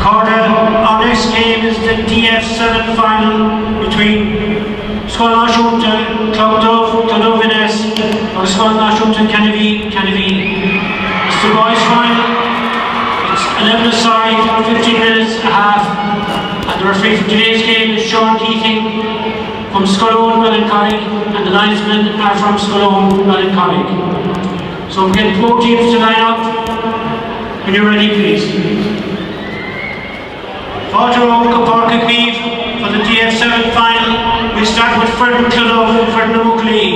Our next game is the DF7 final between Cloughduv, Cloughduv or Canovee. It's the boys' final. It's 11 aside, 15 minutes and a half. And the referee for today's game is Sean Keating from Scullone, Ballincollig, and the linesmen are from Scullone, Ballincollig. So we're getting both teams to line up. When you're ready, please. For the DF7 final, we start with Cloughduv for Nuclei.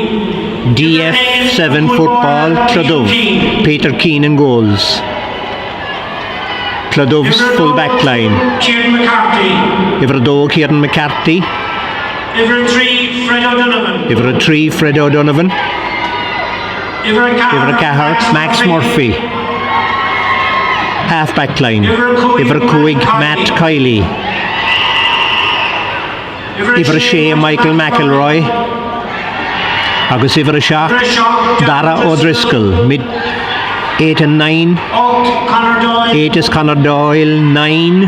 DF7 football, Cloughduv, Peter Keane in goals. Cloughduv's full back line. Kieran McCarthy. Iverdó, Kieran McCarthy. Iverdree, Fred O'Donovan. Iverdacahar, Max Murphy. Half back line. Ivercuig, Matt Kiley. Ivershea, Michael McElroy. Agus Ivershaw, Dara O'Driscoll. Mid 8 and 9. 8 is Conor Doyle. 9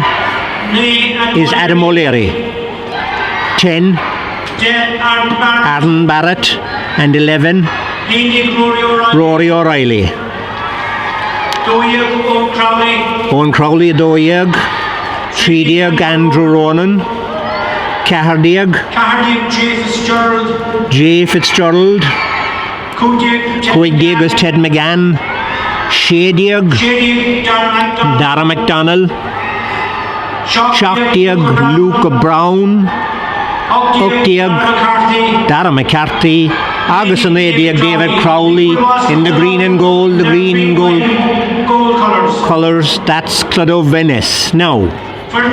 is Adam O'Leary. 10 Aaron Barrett. And 11 Rory O'Reilly. Owen Crowley, Doyeg. Trídiag, Andrew Ronan. Cahardiag, Jay Fitzgerald. Cuigdiag is Ted McGann. Shadiag, Dara McDonald. Shockdiag, Luke Brown. Uckdiag, Dara McCarthy. Agus and Diag, David Crowley in the green and gold, colours. That's Cloughduv Venice. Now,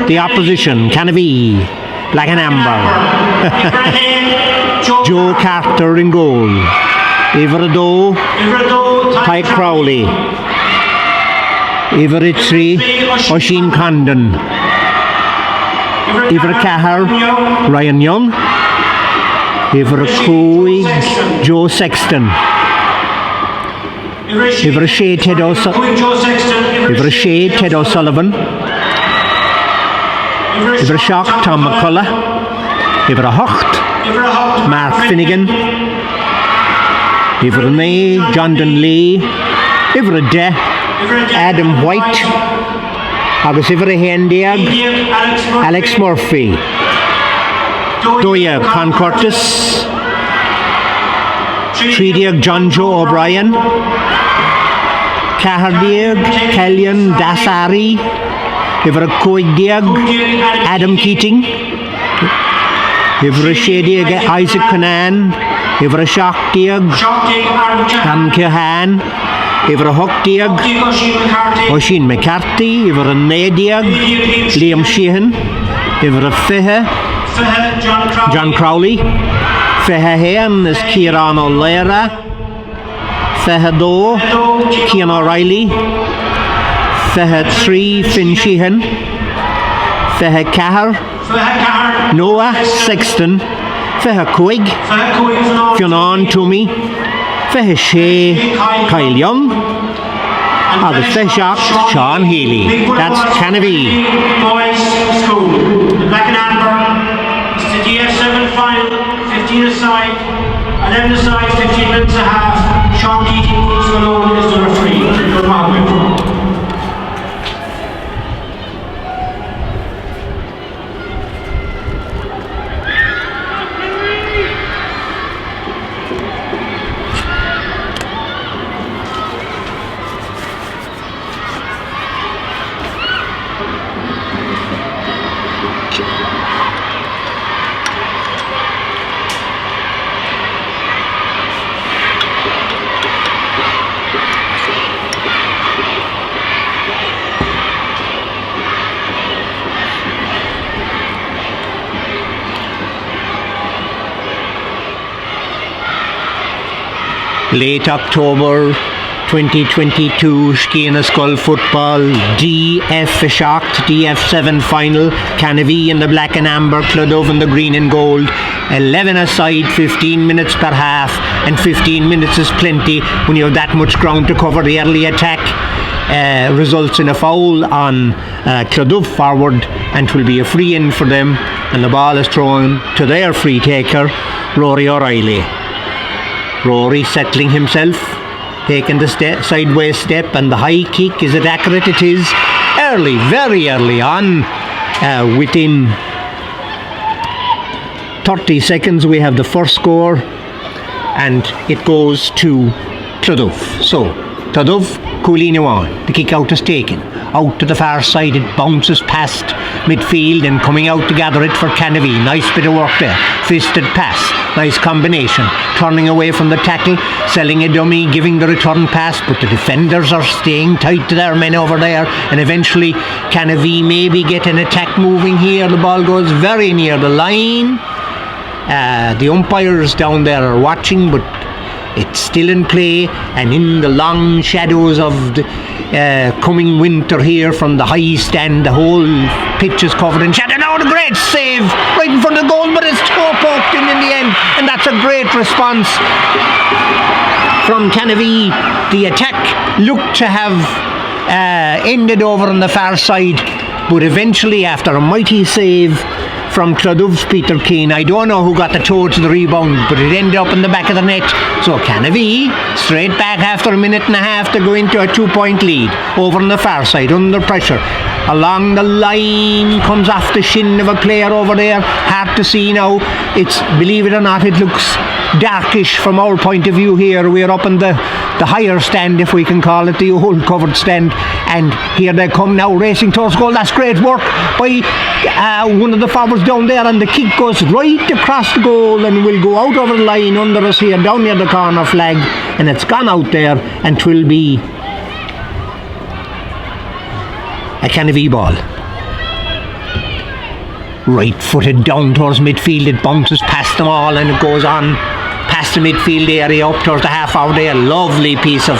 the opposition, Canovee, black and amber. Joe Carter in goal. Iverdó, Ty Crowley. Iveritri, Oisin Condon. Ivercahar, Ryan Young. Ivercuig, Joe Sexton. Ivershea, Ted O'Sullivan. Ivershaw, Tom McCullough. Iverhocht, Mark Finnegan. Ivernay, John Dunley. Iverde, Adam White. Agus Iverhendiag, Alex Murphy. Doyeg, Con Curtis. Trídiag, John Joe O'Brien. Cahardiag, Kellyan Dasari. Ivercuigdiag, Adam Keating. Ivershadiag, Isaac Conan. Ivershockdiag, Cam Kehan. Iverhockdiag, Oisin McCarthy. Ivernadiag, Liam Sheehan. Iverfihe, John Crowley. Fehe is Kieran O'Leary. Fehe Cian O'Reilly. Fehe 3, Finn Sheehan. Fehe Cahar, Noah Sexton. Fehe Cuig, Fionn Toomey. Fehe Shea, Kyle Young. Agus Fehe Sean Healy. That's Canovee. Boys School. The black and amber. It's the DF7 final. 15 aside, 11 aside, 15 minutes and a half. Sean Keating alone is the referee. Good Margaret. Late October 2022 Skeena Skull Football DF7 final. Canovee in the black and amber, Cloughduv in the green and gold. 11 aside, 15 minutes per half, and 15 minutes is plenty when you have that much ground to cover the early attack. results in a foul on Cloughduv forward, and it will be a free in for them, and the ball is thrown to their free taker, Rory O'Reilly. Rory settling himself, taking the sideways step, and the high kick, is it accurate? It is. Early, very early on, within 30 seconds we have the first score, and it goes to Cloughduv. So Cloughduv, Coolina on. The kick out is taken out to the far side. It bounces past midfield and coming out to gather it for Canovee. Nice bit of work there. Fisted pass. Nice combination. Turning away from the tackle, selling a dummy, giving the return pass, but the defenders are staying tight to their men over there, and eventually Canovee maybe get an attack moving here. The ball goes very near the line. The umpires down there are watching, but it's still in play, and in the long shadows of the coming winter here from the high stand, the whole pitch is covered in shadow. Now, a great save right in front of the goal, but it's toe poked in the end, and that's a great response from Canovee. The attack looked to have ended over on the far side, but eventually, after a mighty save from Cloughduv's Peter Keane, I don't know who got the toe to the rebound, but it ended up in the back of the net. So Canovee straight back after a minute and a half to go into a 2-point lead over on the far side, under pressure. Along the line, comes off the shin of a player over there. Hard to see now. It's, believe it or not, it looks darkish from our point of view here. We're up in the higher stand, if we can call it, the old covered stand, and here they come now racing towards goal. That's great work by one of the forwards down there, and the kick goes right across the goal and will go out over the line under us here, down near the corner flag, and it's gone out there, and 'twill be a Canovee ball. Right footed down towards midfield, it bounces past them all and it goes on past the midfield area up towards the half hour there. Lovely piece of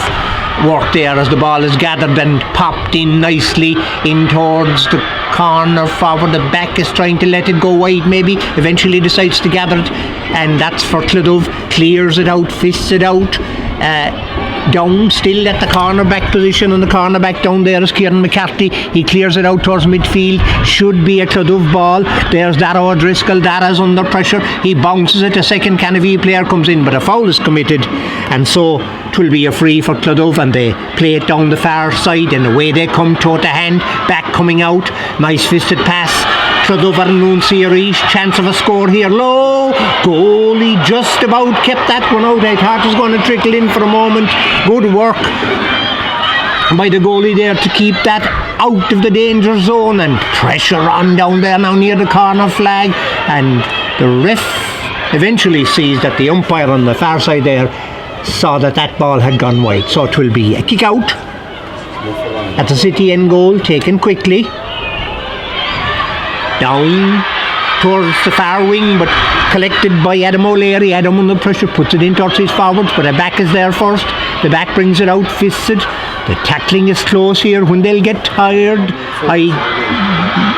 work there as the ball is gathered and popped in nicely in towards the corner forward. The back is trying to let it go wide, maybe eventually decides to gather it, and that's for Cloughduv. Clears it out, fists it out, down still at the cornerback position, and the cornerback down there is Kieran McCarthy. He clears it out towards midfield. Should be a Cloughduv ball. There's Darragh O'Driscoll. Darragh's under pressure. He bounces it. A second Canovee player comes in, but a foul is committed, and so it will be a free for Cloughduv, and they play it down the far side, and away they come, toe to hand. Back coming out. Nice fisted pass. Cloughduv are noon series. Chance of a score here. Low. Goalie just about kept that one out. I thought it was going to trickle in for a moment. Good work by the goalie there to keep that out of the danger zone, and pressure on down there now near the corner flag, and the ref eventually sees that the umpire on the far side there saw that that ball had gone wide, so it will be a kick out at the City end goal, taken quickly down towards the far wing, but collected by Adam O'Leary. Adam under pressure puts it in towards his forwards, but a back is there first. The back brings it out, fists it. The tackling is close here. When they'll get tired,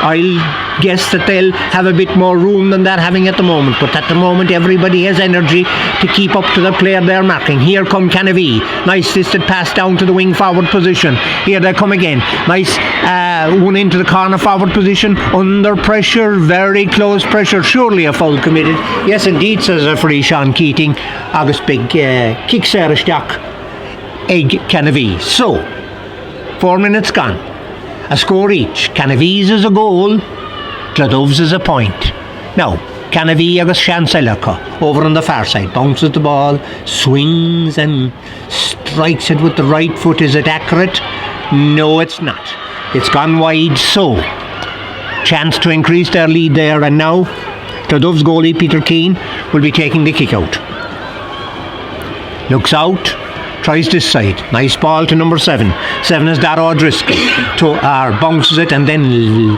I'll guess that they'll have a bit more room than they're having at the moment, but at the moment everybody has energy to keep up to the player they're marking. Here come Canovee. Nice fisted pass down to the wing forward position. Here they come again. Nice one into the corner forward position, under pressure, very close pressure. Surely a foul committed. Yes indeed, says referee Sean Keating. August big kick Sarashtak egg Canovee. So 4 minutes gone, a score each. Canovee's is a goal, Cloughduv is a point. Now Canovee agus Shancelaka over on the far side, bounces the ball, swings and strikes it with the right foot. Is it accurate? No, it's not. It's gone wide, so chance to increase their lead there, and now Cloughduv's goalie Peter Keane will be taking the kick out. Looks out, tries this side. Nice ball to number 7. 7 is Darragh O'Driscoll. Bounces it, and then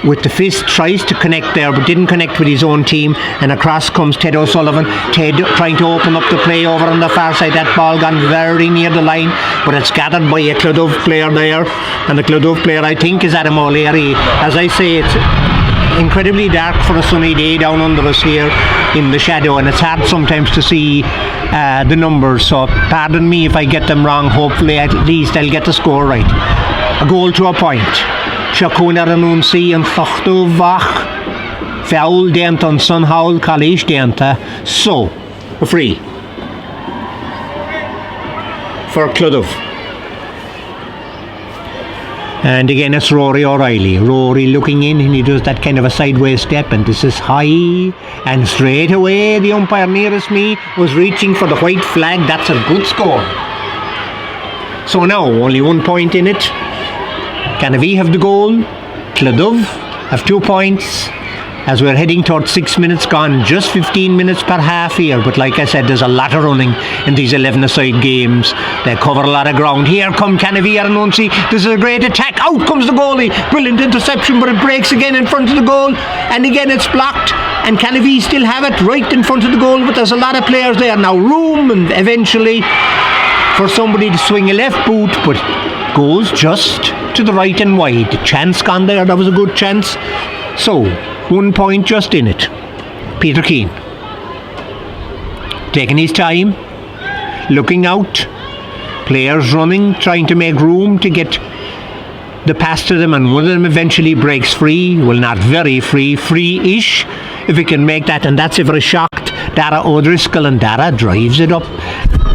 with the fist tries to connect there, but didn't connect with his own team, and across comes Ted O'Sullivan. Ted trying to open up the play over on the far side. That ball gone very near the line, but it's gathered by a Cloughduv player there, and the Cloughduv player I think is Adam O'Leary. As I say, incredibly dark for a sunny day down under us here in the shadow, and it's hard sometimes to see the numbers, so pardon me if I get them wrong. Hopefully at least I'll get the score right. A goal to a point. Siacún ar an únsaí an Cloughduv ach foul déanta an Sunhaul College déanta. So, a free for Cloughduv. And again it's Rory O'Reilly. Rory looking in, and he does that kind of a sideways step, and this is high, and straight away the umpire nearest me was reaching for the white flag. That's a good score. So now only 1 point in it. Canovee have the goal, Cloughduv have 2 points, as we're heading towards 6 minutes gone, just 15 minutes per half here. But like I said, there's a lot of running in these 11-a-side games. They cover a lot of ground. Here come Canovee Aranunsi. This is a great attack. Out comes the goalie. Brilliant interception, but it breaks again in front of the goal. And again it's blocked. And Canovee still have it right in front of the goal, but there's a lot of players there. Now room and eventually for somebody to swing a left boot, but goes just to the right and wide. The chance gone there. That was a good chance. So 1 point just in it. Peter Keane taking his time, looking out, players running, trying to make room to get the pass to them, and one of them eventually breaks free. Well, not very free-ish, if he can make that, and that's if we're shocked. Dara O'Driscoll, and Dara drives it up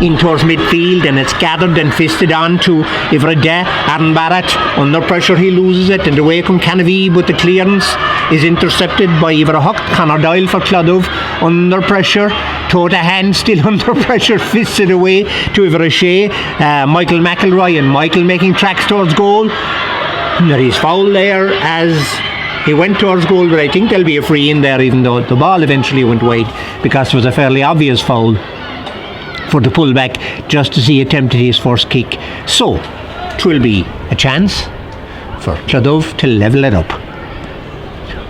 in towards midfield, and it's gathered and fisted on to Ivrede. Aaron Barrett under pressure, he loses it, and away come Canovee, but the clearance is intercepted by Ivra Huck. Conor Doyle for Cloughduv under pressure. Tota Hand still under pressure, fisted away to Ivra Shea. Michael McElroy, and Michael making tracks towards goal. There is foul there as he went towards goal, but I think there'll be a free in there, even though the ball eventually went wide, because it was a fairly obvious foul for the pullback just as he attempted his first kick. So it will be a chance for Cloughduv to level it up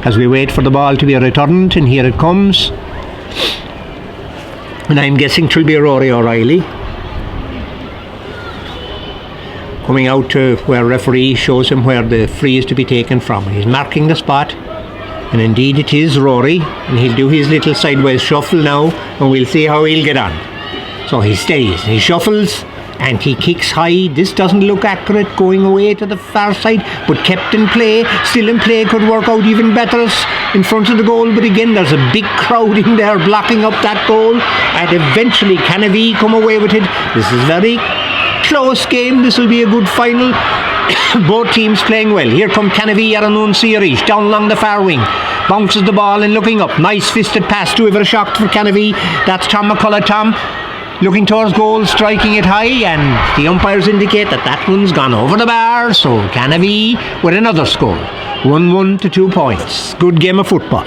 as we wait for the ball to be returned, and here it comes, and I'm guessing it will be Rory O'Reilly coming out to where referee shows him where the free is to be taken from. He's marking the spot, and indeed it is Rory, and he'll do his little sideways shuffle now, and we'll see how he'll get on. So he stays, he shuffles, and he kicks high. This doesn't look accurate, going away to the far side, but kept in play. Still in play, could work out even better in front of the goal, but again there's a big crowd in there blocking up that goal, and eventually Canovee come away with it. This is very close game. This will be a good final. Both teams playing well. Here come Canovee Aranun Searish down along the far wing. Bounces the ball and looking up. Nice fisted pass to Iver Shocked for Canovee. That's Tom McCullough. Tom looking towards goal, striking it high, and the umpires indicate that that one's gone over the bar. So Canovee with another score. 1-1 to 2 points. Good game of football.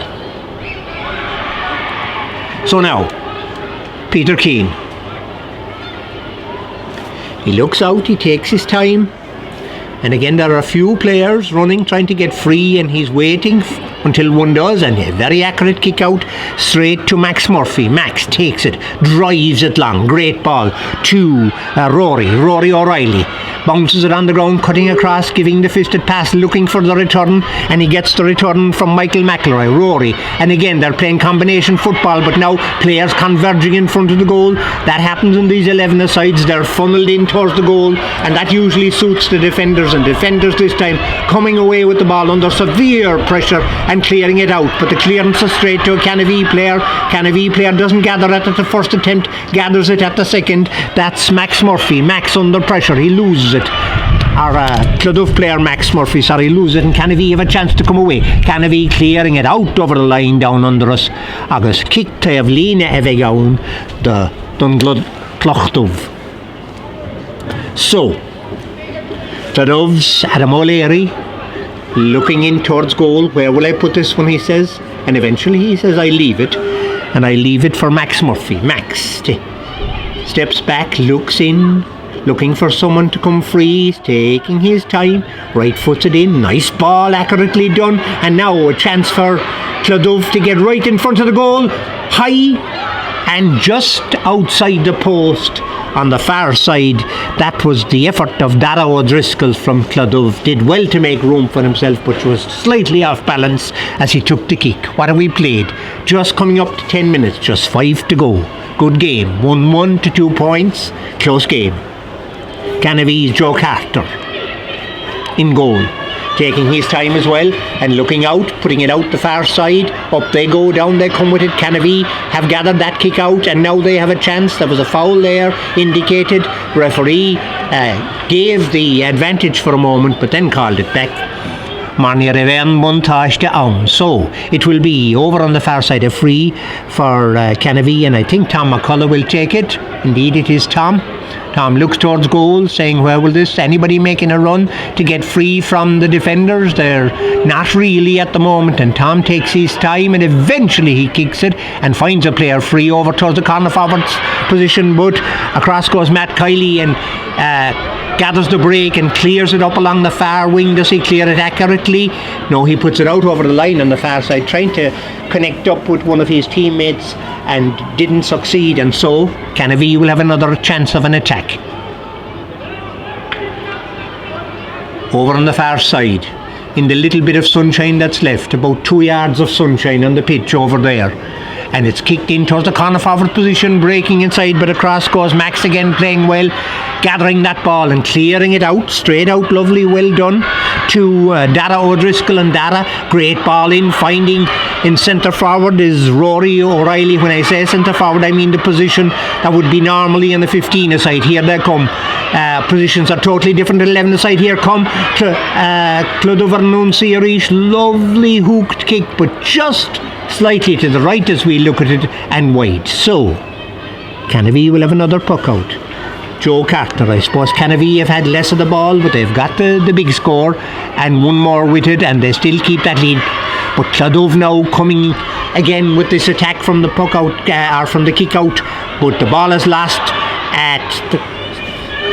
So now, Peter Keane. He looks out, he takes his time, and again there are a few players running, trying to get free, and he's waiting until one does, and a very accurate kick out straight to Max Murphy. Max takes it, drives it long, great ball to Rory O'Reilly. Bounces it on the ground, cutting across, giving the fisted pass, looking for the return, and he gets the return from Michael McElroy. Rory, and again they're playing combination football, but now players converging in front of the goal. That happens in these 11-a-sides. They're funneled in towards the goal, and that usually suits the defenders, and defenders this time coming away with the ball under severe pressure and clearing it out, but the clearance is straight to a Canovee player. Canovee player doesn't gather it at the first attempt, gathers it at the second. That's Max Murphy. Max under pressure, he loses it. Our Cloughduv player Max Murphy, loses it, and Canovee have a chance to come away. Canovee clearing it out over the line down under us. Agus kick to Evlina Evegaun, the Dunglud Cloughduv. So Cloughduv's Adam O'Leary looking in towards goal. Where will I put this one, he says, and eventually he says I leave it, and I leave it for Max Murphy. Max steps back, looks in, looking for someone to come free. He's taking his time, right foots it in, nice ball, accurately done, and now a chance for Cloughduv to get right in front of the goal, high and just outside the post. on the far side, that was the effort of Dara O'Driscoll from Cloughduv. Did well to make room for himself, but was slightly off balance as he took the kick. What have we played? Just coming up to 10 minutes, just 5 to go. Good game, 1-1 to 2 points, close game. Canovee's Joe Carter in goal, taking his time as well and looking out, putting it out the far side. Up they go, down they come with it. Canovee have gathered that kick out and now they have a chance. There was a foul there indicated. Referee gave the advantage for a moment but then called it back. Marnia Reven montage to on. So it will be over on the far side, a free for Canovee, and I think Tom McCullough will take it. Indeed it is Tom. Tom looks towards goal saying, where will this, anybody making a run to get free from the defenders? They're not really at the moment, and Tom takes his time and eventually he kicks it and finds a player free over towards the corner forwards position, but across goes Matt Kiley and gathers the break and clears it up along the far wing. Does he clear it accurately? No, he puts it out over the line on the far side, trying to connect up with one of his teammates and didn't succeed, and so Canovee will have another chance of an attack. Over on the far side, in the little bit of sunshine that's left, about 2 yards of sunshine on the pitch over there, and it's kicked in towards the corner forward position, breaking inside, but across goes Max again, playing well, gathering that ball and clearing it out, straight out, lovely, well done to Dara O'Driscoll, and Dara, great ball in, finding in centre forward is Rory O'Reilly. When I say centre forward, I mean the position that would be normally in the 15 aside. Here they come. Positions are totally different. 11 aside. Here come Cloughduv Nunciarish. Lovely hooked kick, but just slightly to the right as we look at it and wide. So Canovee will have another puck out. Joe Carter, I suppose Canovee have had less of the ball, but they've got the big score and one more with it, and they still keep that lead. But Cloughduv now coming again with this attack from the puck out, or from the kick out, but the ball is lost at the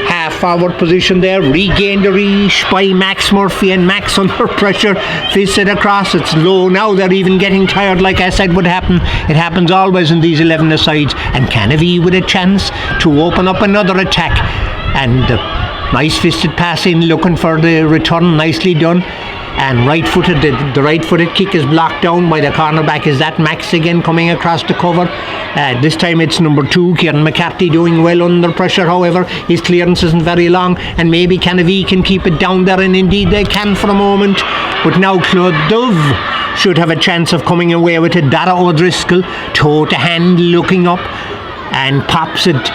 half forward position there. Regained the reach by Max Murphy, and Max under pressure fists it across. It's low now. They're even getting tired, like I said would happen. It happens always in these 11 asides, and Canovee with a chance to open up another attack, and nice fisted pass in, looking for the return, nicely done. And right-footed, the right-footed kick is blocked down by the cornerback. Is that Max again coming across the cover? This time it's number 2, Kieran McCarthy, doing well under pressure. However, his clearance isn't very long, and maybe Canovee can keep it down there, and indeed they can for a moment. But now Cloughduv should have a chance of coming away with it. Dara O'Driscoll, toe to hand, looking up, and pops it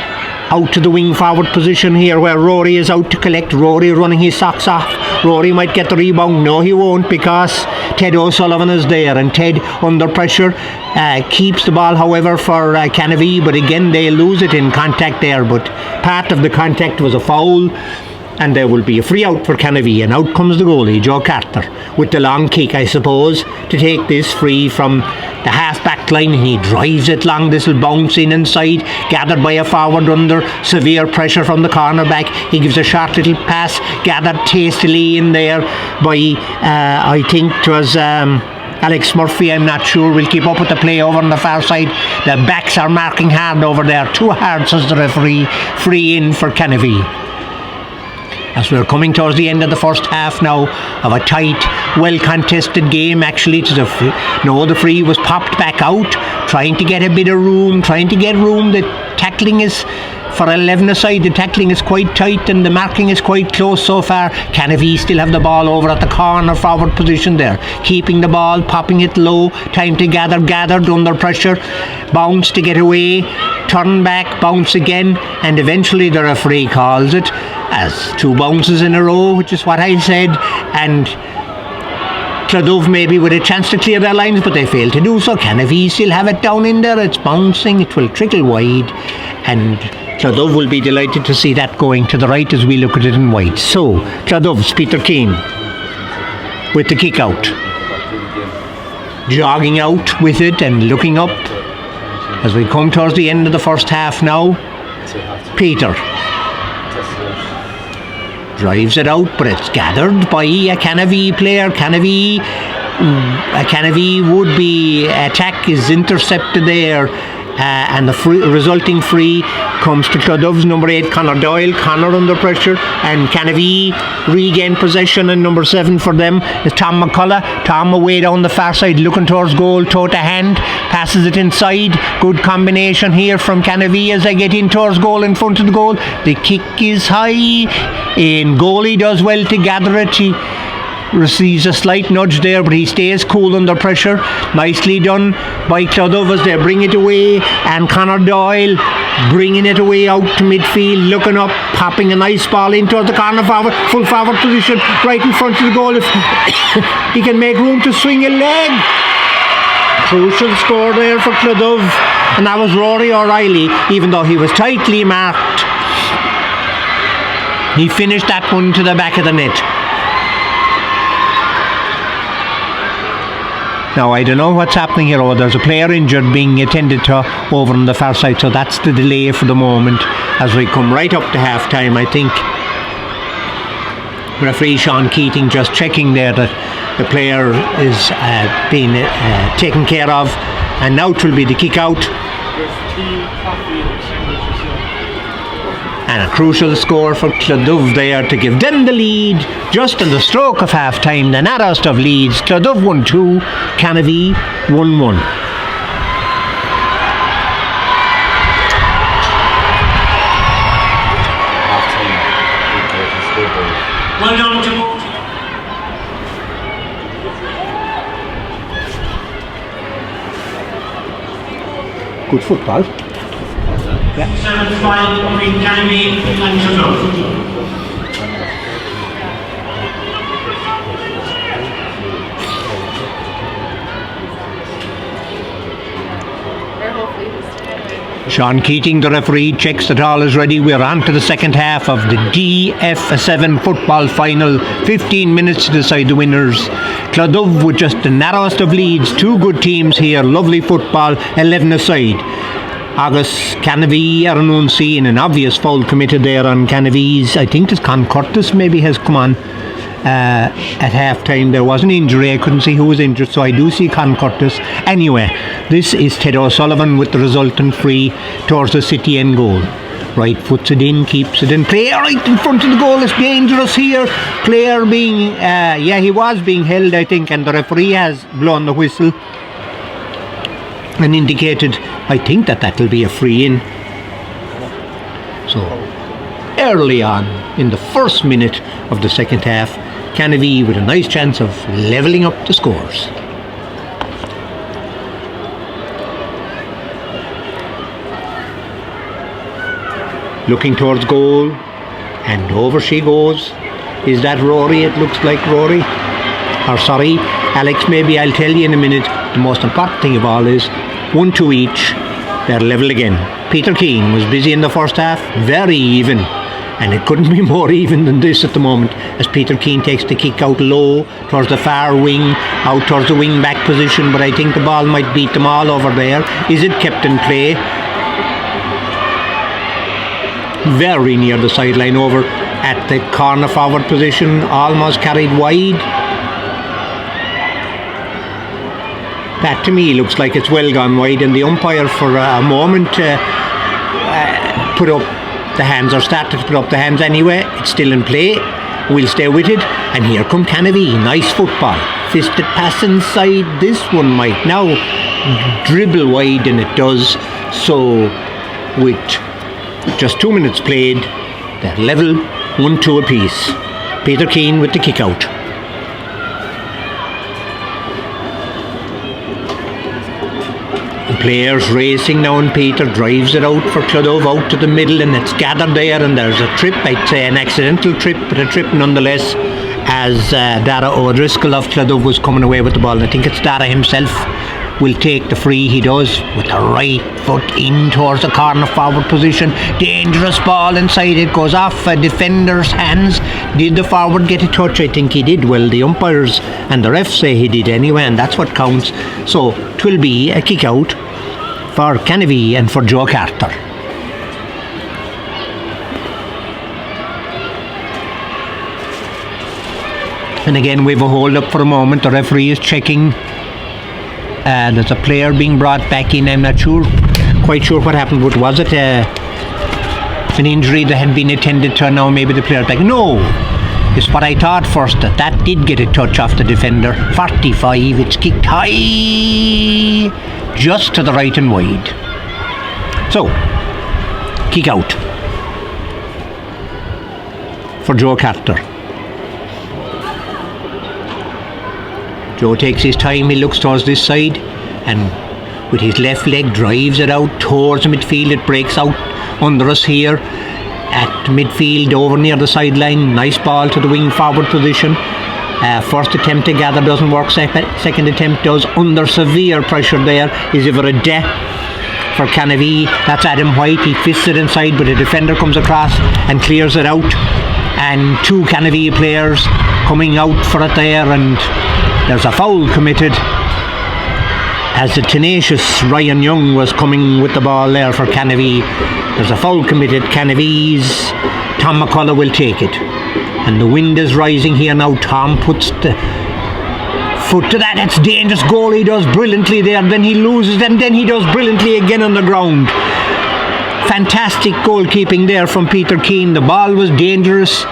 out to the wing forward position here, where Rory is out to collect. Rory running his socks off. Rory might get the rebound. No, he won't, because Ted O'Sullivan is there, and Ted under pressure keeps the ball, however, for Canovee, but again they lose it in contact there, but part of the contact was a foul, and there will be a free out for Canovee, and out comes the goalie, Joe Carter, with the long kick, I suppose, to take this free from the half-back line, and he drives it long. This will bounce in inside, gathered by a forward under severe pressure from the cornerback. He gives a short little pass, gathered tastily in there by, I think it was Alex Murphy, I'm not sure, will keep up with the play over on the far side. The backs are marking hard over there, too hard, says the referee. Free in for Canovee. As we're coming towards the end of the first half now of a tight, well-contested game, actually. The free was popped back out, trying to get a bit of room, The tackling is, for 11 aside, the tackling is quite tight and the marking is quite close so far. Canovee still have the ball over at the corner forward position there, keeping the ball, popping it low, time to gathered under pressure, bounce to get away, turn back, bounce again, and eventually the referee calls it as 2 bounces in a row, which is what I said, and Cloughduv maybe with a chance to clear their lines, but they fail to do so. Canovee still have it down in there, it's bouncing, it will trickle wide, and Cloughduv will be delighted to see that going to the right as we look at it in wide. So Cloughduv's Peter Keane with the kick out, jogging out with it and looking up as we come towards the end of the first half now. Peter drives it out, but it's gathered by a Canovee player. Canovee would-be attack is intercepted there, and the resulting free comes to Cloughduv, number 8 Conor Doyle. Conor under pressure, and Canovee regain possession, and number 7 for them is Tom McCullough. Tom away down the far side looking towards goal, toe to hand, passes it inside. Good combination here from Canovee as they get in towards goal, in front of the goal. The kick is high in. Goalie does well to gather it. He receives a slight nudge there, but he stays cool under pressure. Nicely done by Cloughduv as they bring it away, and Conor Doyle bringing it away out to midfield, looking up, popping a nice ball into the corner forward, full forward position, right in front of the goal. If he can make room to swing a leg. Crucial score there for Cloughduv, and that was Rory O'Reilly. Even though he was tightly marked, he finished that one to the back of the net. Now, I don't know what's happening here. Oh, there's a player injured being attended to over on the far side, so that's the delay for the moment as we come right up to half time. I think referee Sean Keating just checking there that the player is being taken care of, and now it will be the kick out. And a crucial score for Cloughduv there to give them the lead just on the stroke of half time. The narrowest of leads. Cloughduv 1-2, Canovee 1-1. Well done to both. Good football. Yeah. 7-5 between Canovee and Cloughduv. Sean Keating, the referee, checks that all is ready. We're on to the second half of the DF7 football final. 15 minutes to decide the winners. Cloughduv with just the narrowest of leads. Two good teams here. Lovely football, 11 aside. August Canovee are announcing an obvious foul committed there on Canovee's. I think it's Con Curtis maybe has come on at half time. There was an injury. I couldn't see who was injured, so I do see Con Curtis. Anyway, this is Ted O'Sullivan with the resultant free towards the City end goal. Right, puts it in, keeps it in play right in front of the goal. It's dangerous here. Player being he was being held, I think, and the referee has blown the whistle and indicated, I think, that will be a free in. So early on in the first minute of the second half, Canovee with a nice chance of levelling up the scores. Looking towards goal, and over she goes. Is that Rory? It looks like Rory. Or sorry, Alex, maybe I'll tell you in a minute. The most important thing of all is 1-2 each. They're level again. Peter Keane was busy in the first half, very even, and it couldn't be more even than this at the moment as Peter Keane takes the kick out low towards the far wing, out towards the wing back position, but I think the ball might beat them all over there. Is it kept in play? Very near the sideline, over at the corner forward position, almost carried wide. That to me looks like it's well gone wide, and the umpire for a moment put up the hands, or started to put up the hands anyway. It's still in play. We'll stay with it. And here come Canovee. Nice football. Fisted pass inside. This one might now dribble wide, and it does. So with just 2 minutes played, they're level, 1-2 apiece. Peter Keane with the kick out. The players racing now, and Peter drives it out for Cloughduv out to the middle, and it's gathered there, and there's a trip, I'd say an accidental trip, but a trip nonetheless, as Dara O'Driscoll of Cloughduv was coming away with the ball. And I think it's Dara himself will take the free. He does, with the right foot in towards the corner forward position. Dangerous ball inside. It goes off a defender's hands. Did the forward get a touch? I think he did. Well, the umpires and the refs say he did anyway, and that's what counts. So it will be a kick out for Canovee and for Joe Carter. And again, we have a hold up for a moment. The referee is checking. There's a player being brought back in. I'm not quite sure what happened, but was it an injury that had been attended to, now maybe the player's back. No, it's what I thought first, that did get a touch off the defender. 45, it's kicked high, just to the right and wide. So, kick out for Joe Carter. Joe takes his time, he looks towards this side and with his left leg drives it out towards midfield. It breaks out under us here at midfield over near the sideline. Nice ball to the wing forward position. First attempt to gather doesn't work, second attempt does, under severe pressure there is Iver a death for Canovee. That's Adam White, he fists it inside but a defender comes across and clears it out, and two Canovee players coming out for it there, and there's a foul committed as the tenacious Ryan Young was coming with the ball there for Canovee. There's a foul committed. Canovee's Tom McCullough will take it, and the wind is rising here now. Tom puts the foot to that. It's dangerous goal. He does brilliantly there, then he loses, and then he does brilliantly again on the ground. Fantastic goalkeeping there from Peter Keane. The ball was dangerous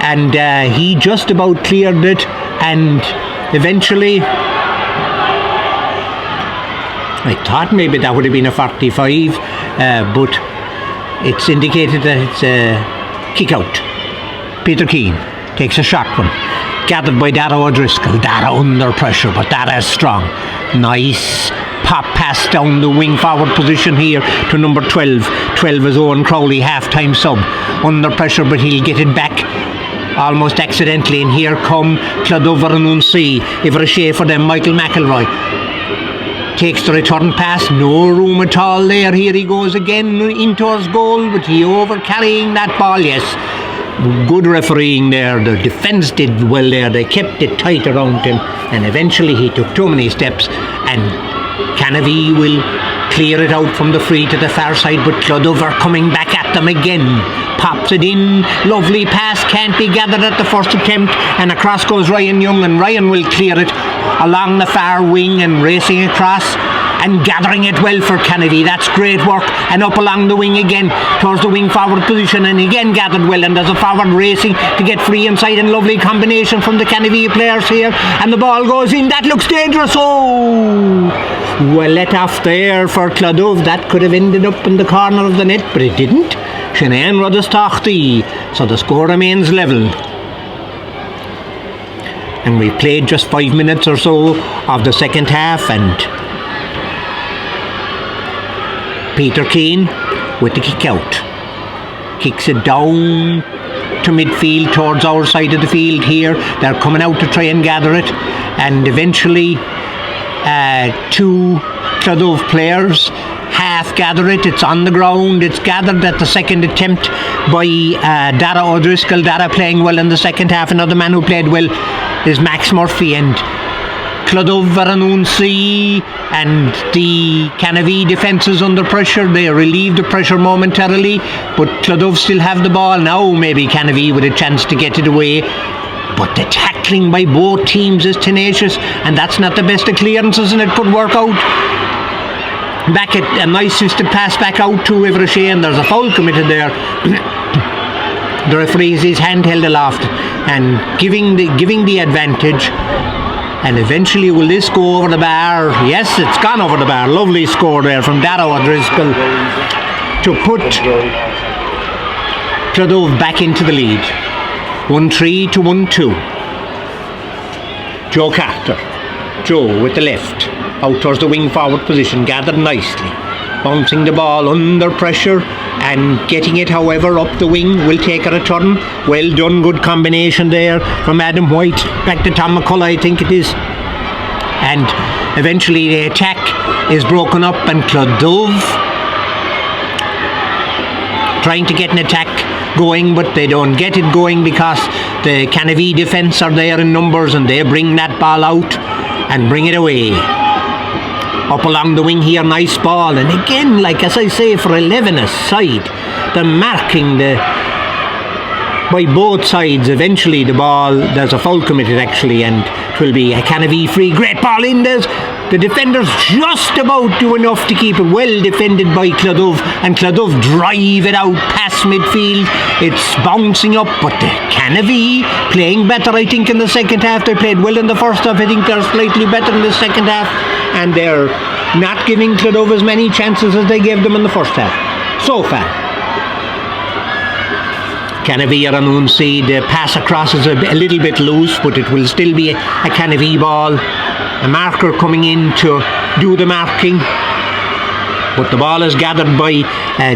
and he just about cleared it, and eventually I thought maybe that would have been a 45, but it's indicated that it's a kick out. Peter Keane takes a shot one, gathered by Dara O'Driscoll. Dara under pressure, but Dara is strong. Nice pop pass down the wing forward position here to number 12. 12 is Owen Crowley, half-time sub. Under pressure, but he'll get it back almost accidentally, and here come Cloughduv and Unsee. Iver a shea for them. Michael McElroy takes the return pass, no room at all there. Here he goes again into his goal, but he over carrying that ball. Yes, good refereeing there. The defence did well there, they kept it tight around him, and eventually he took too many steps, and Canovee will clear it out from the free to the far side, but Cloughduv are coming back at them again. Pops it in, lovely pass, can't be gathered at the first attempt, and across goes Ryan Young, and Ryan will clear it along the far wing and racing across and gathering it well for Canovee. That's great work, and up along the wing again towards the wing forward position, and again gathered well, and there's a forward racing to get free inside, and lovely combination from the Canovee players here, and the ball goes in. That looks dangerous. Oh, well let off there for Cloughduv. That could have ended up in the corner of the net, but it didn't. Shanann Rudistachty, so the score remains level. And we've played just 5 minutes or so of the second half, and Peter Keane with the kick out. Kicks it down to midfield towards our side of the field here. They're coming out to try and gather it, and eventually two Cloughduv players half gather it. It's on the ground. It's gathered at the second attempt by Dara O'Driscoll. Dara playing well in the second half. Another man who played well is Max Murphy, and Cloughduv Varanunsi and the Canovee defence is under pressure. They relieve the pressure momentarily, but Cloughduv still have the ball. Now maybe Canovee with a chance to get it away, but the tackling by both teams is tenacious, and that's not the best of clearances, and it could work out. Back at a nice system pass back out to Iver a shea, and there's a foul committed there. The referee is his hand held aloft and giving the advantage, and eventually will this go over the bar? Yes, it's gone over the bar. Lovely score there from Dara O'Driscoll to put Cloughduv back into the lead. 1-3 to 1-2. Joe Carter. Joe with the left, out towards the wing forward position, gathered nicely, bouncing the ball under pressure and getting it however up the wing, will take a return. Well done, good combination there from Adam White back to Tom McCullough, I think it is, and eventually the attack is broken up, and Cloughduv trying to get an attack going, but they don't get it going because the Canovee defence are there in numbers, and they bring that ball out and bring it away. Up along the wing here, nice ball, and again, like as I say, for 11 aside, the marking by both sides. Eventually the ball, there's a foul committed actually, and it will be a Canovee free. Great ball in, there's The defenders just about do enough to keep it well defended by Cloughduv, and Cloughduv drive it out past midfield. It's bouncing up, but the Canovee playing better, I think, in the second half. They played well in the first half. I think they're slightly better in the second half, and they're not giving Cloughduv as many chances as they gave them in the first half so far. Canovee are on one side. The pass across is a little bit loose, but it will still be a Canovee ball. A marker coming in to do the marking, but the ball is gathered by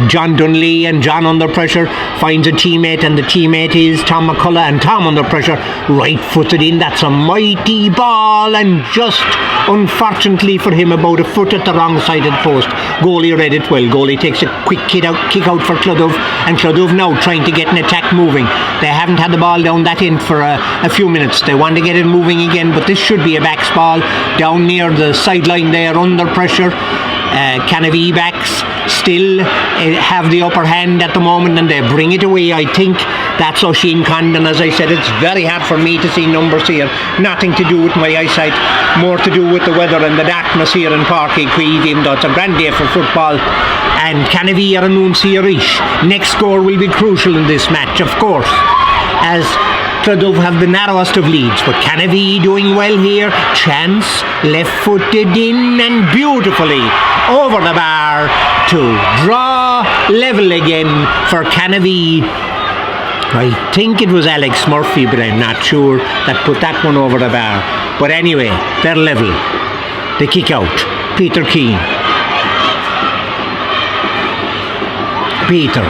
John Dunley, and John under pressure finds a teammate, and the teammate is Tom McCullough, and Tom under pressure right footed in. That's a mighty ball, and just unfortunately for him about a foot at the wrong side of the post. Goalie read it well. Goalie takes a quick kick out for Cloughduv, and Cloughduv now trying to get an attack moving. They haven't had the ball down that end for a few minutes. They want to get it moving again, but this should be a backs ball down near the sideline there under pressure. Canovee backs still have the upper hand at the moment, and they bring it away. I think that's Oisin Condon. As I said, it's very hard for me to see numbers here. Nothing to do with my eyesight, more to do with the weather and the darkness here in Páirc Uí Chaoimh, even though it's a grand day for football. And Canovee are announced-ish. Next score will be crucial in this match, of course, as Cloughduv have the narrowest of leads, but Canovee doing well here. Chance, left-footed in and beautifully over the bar to draw level again for Canovee. I think it was Alex Murphy, but I'm not sure, that put that one over the bar. But anyway, they're level. The kick out. Peter Keane. Peter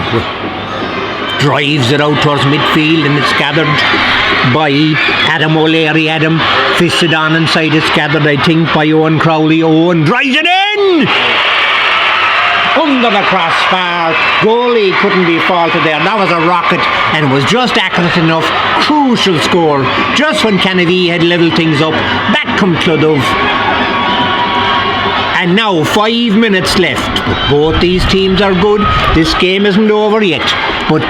drives it out towards midfield, and it's gathered by Adam O'Leary. Adam fists it on inside. It's gathered, I think, by Owen Crowley. Owen drives it in under the crossbar. Goalie couldn't be faulted there. That was a rocket, and it was just accurate enough. Crucial score just when Canovee had levelled things up. Back come Cloughduv. And now 5 minutes left, but both these teams are good. This game isn't over yet, but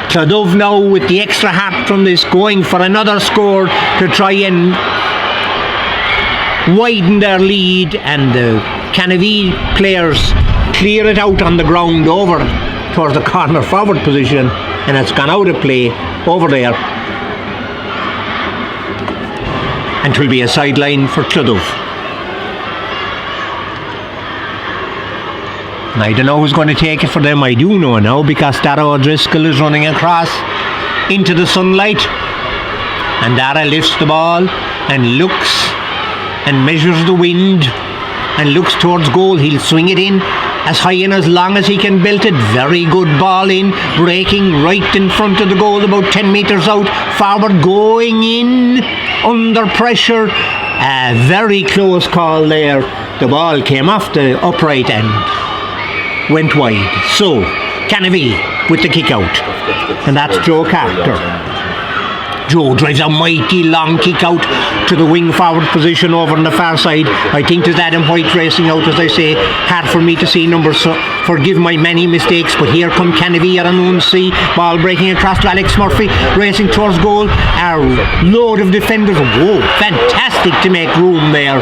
Cloughduv now with the extra heart from this, going for another score to try and widen their lead, and the Canovee players clear it out on the ground over towards the corner forward position, and it's gone out of play over there, and it will be a sideline for Cloughduv. I don't know who's going to take it for them. I do know now, because Dara O'Driscoll is running across into the sunlight, and Dara lifts the ball and looks and measures the wind and looks towards goal. He'll swing it in as high and as long as he can belt it. Very good ball in, breaking right in front of the goal, about 10 metres out, forward, going in under pressure. A very close call there. The ball came off the upright and went wide. So Canovee with the kick out, and that's Joe Carter. Joe drives a mighty long kick out to the wing forward position over on the far side. I think there's Adam White racing out, as I say. Hard for me to see numbers, so forgive my many mistakes, but here come Canovee on one see. Ball breaking across to Alex Murphy, racing towards goal. A load of defenders. Whoa, fantastic to make room there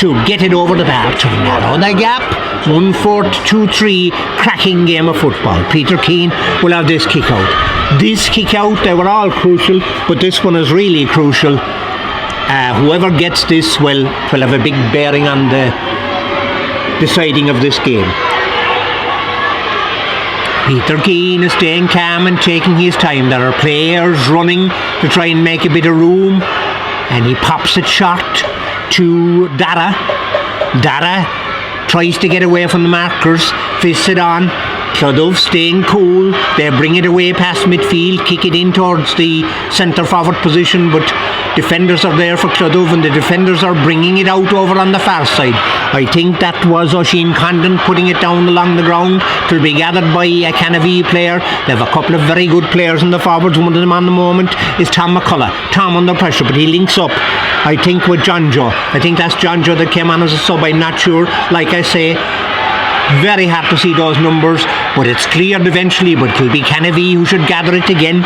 to get it over the bar, to narrow the gap. 1-4 to 2-3, cracking game of football. Peter Keane will have this kick out. This kick out, they were all crucial, but this one is really crucial. Whoever gets this will have a big bearing on the deciding of this game. Peter Keane is staying calm and taking his time. There are players running to try and make a bit of room, and he pops it short to Dara. Dara tries to get away from the markers, fists it on. Cloughduv staying cool. They bring it away past midfield, kick it in towards the centre forward position, but defenders are there for Cloughduv, and the defenders are bringing it out over on the far side. I think that was Oisin Condon putting it down along the ground. It will be gathered by a Canovee player. They have a couple of very good players in the forwards. One of them on the moment is Tom McCullough. Tom under pressure, but he links up, I think, with John Joe. I think that's John Joe that came on as a sub. I'm not sure. Like I say, very hard to see those numbers, but it's cleared eventually. But it will be Canovee who should gather it again.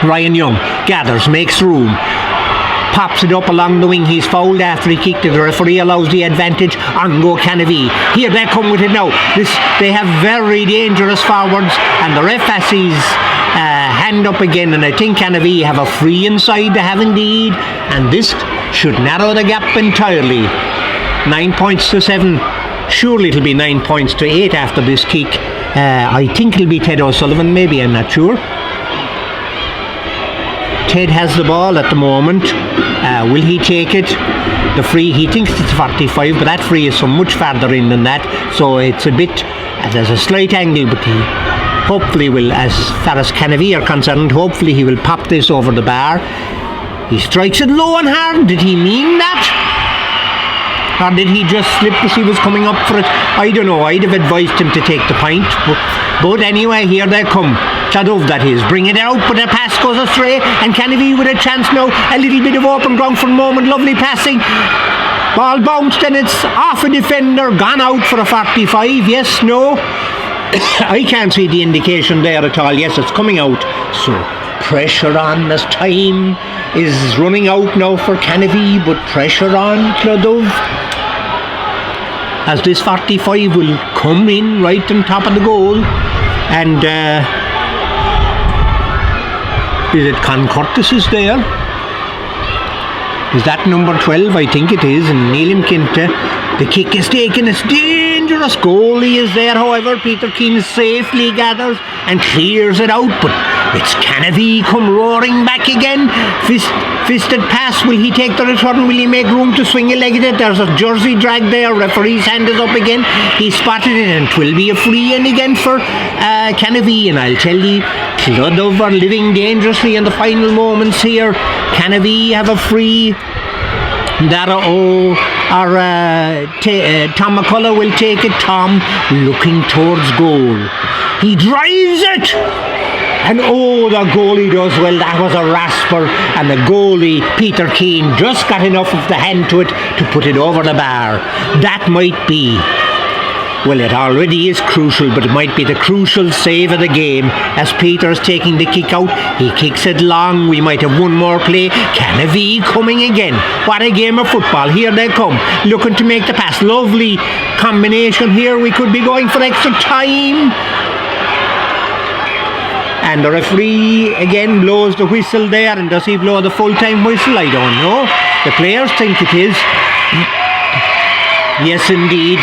Ryan Young gathers, makes room. pops it up along the wing. He's fouled after he kicked it. The referee allows the advantage on go Canovee. Here they come with it now. They have very dangerous forwards, and the ref has his hand up again, and I think Canovee have a free inside. They have indeed, and this should narrow the gap entirely. 9 points to 7. Surely it'll be 9 points to 8 after this kick. I think it'll be Ted O'Sullivan, maybe, I'm not sure. Ted has the ball at the moment. Will he take it? The free, he thinks it's 45, but that free is so much farther in than that, so it's a bit, there's a slight angle, but he hopefully will, as far as Canovee are concerned, hopefully he will pop this over the bar. He strikes it low and hard. Did he mean that? Or did he just slip as he was coming up for it? I don't know. I'd have advised him to take the point. But anyway, here they come. Cloughduv, that is. Bring it out, but the pass goes astray. And Canovee with a chance now. A little bit of open ground for a moment. Lovely passing. Ball bounced and it's off a defender. Gone out for a 45. Yes, no. I can't see the indication there at all. Yes, it's coming out. So pressure on as time is running out now for Canovee, but pressure on Cloughduv, as this 45 will come in right on top of the goal. And is it Con Curtis is there? Is that number 12? I think it is. And Neil Kinta. The kick is taken. It's dangerous. Goalie is there, however. Peter Keane safely gathers and clears it out, but it's Canovee come roaring back again. Fisted pass. Will he take the return? Will he make room to swing a leg at it? There's a jersey drag there. Referee's hand is up again. He spotted it, and it will be a free in again for Canovee. And I'll tell you, Cloughduv are living dangerously in the final moments here. Canovee have a free. Dara O or Tom McCullough will take it. Tom looking towards goal. He drives it. And oh, the goalie does well. That was a rasper. And the goalie, Peter Keane, just got enough of the hand to it to put it over the bar. That might be, well, it already is crucial, but it might be the crucial save of the game. As Peter's taking the kick out, he kicks it long. We might have one more play. Canovee coming again. What a game of football. Here they come, looking to make the pass. Lovely combination here. We could be going for extra time. And the referee again blows the whistle there. And does he blow the full-time whistle? I don't know. The players think it is. Yes, indeed.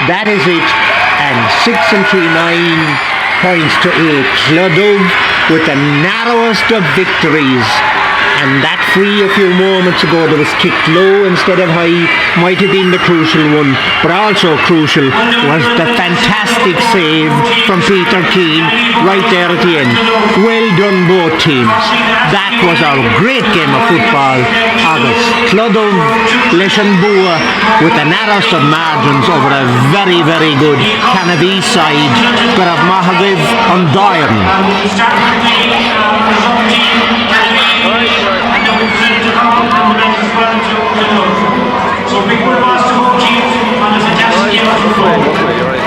That is it. And 6 and 3, 9 points to 8. Cloughduv with the narrowest of victories. And that free a few moments ago that was kicked low instead of high might have been the crucial one. But also crucial was the fantastic save from Peter Keane right there at the end. Well done both teams. That was a great game of football. August Cloughduv, Leshanbua with the narrowest of margins over a very, very good Canovee side. Garav Mahadev on Doyle. So big good loss to both teams on a fantastic game of football.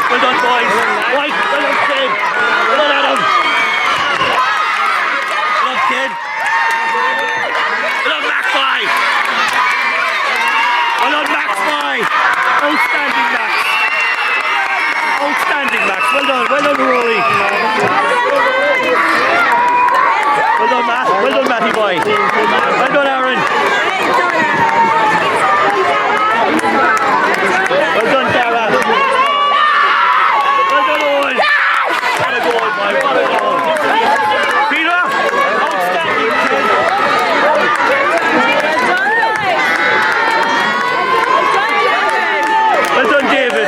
Well done, boys. Right, well done, kid. Well done, Adam. Well done, kid. Well done, Max 5. Well done, Max 5. Outstanding, Max. Outstanding, Max. Well done, Rory. Well done, Matt. Well done, Matty boy. Well done, Aaron. Well done, Tara. Well done, Owen. What a goal, boy. What a goal. Peter, outstanding kid. Well done, David.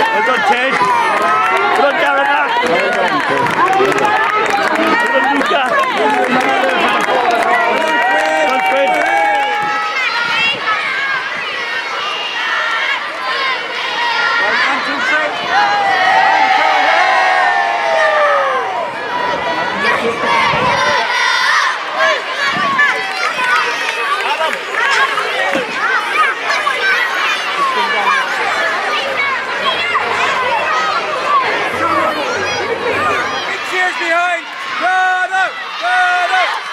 Well done, Ted. Well done, Garana. Well done, Luca. Well done, Fred. Cheers behind! Cloughduv! Cloughduv!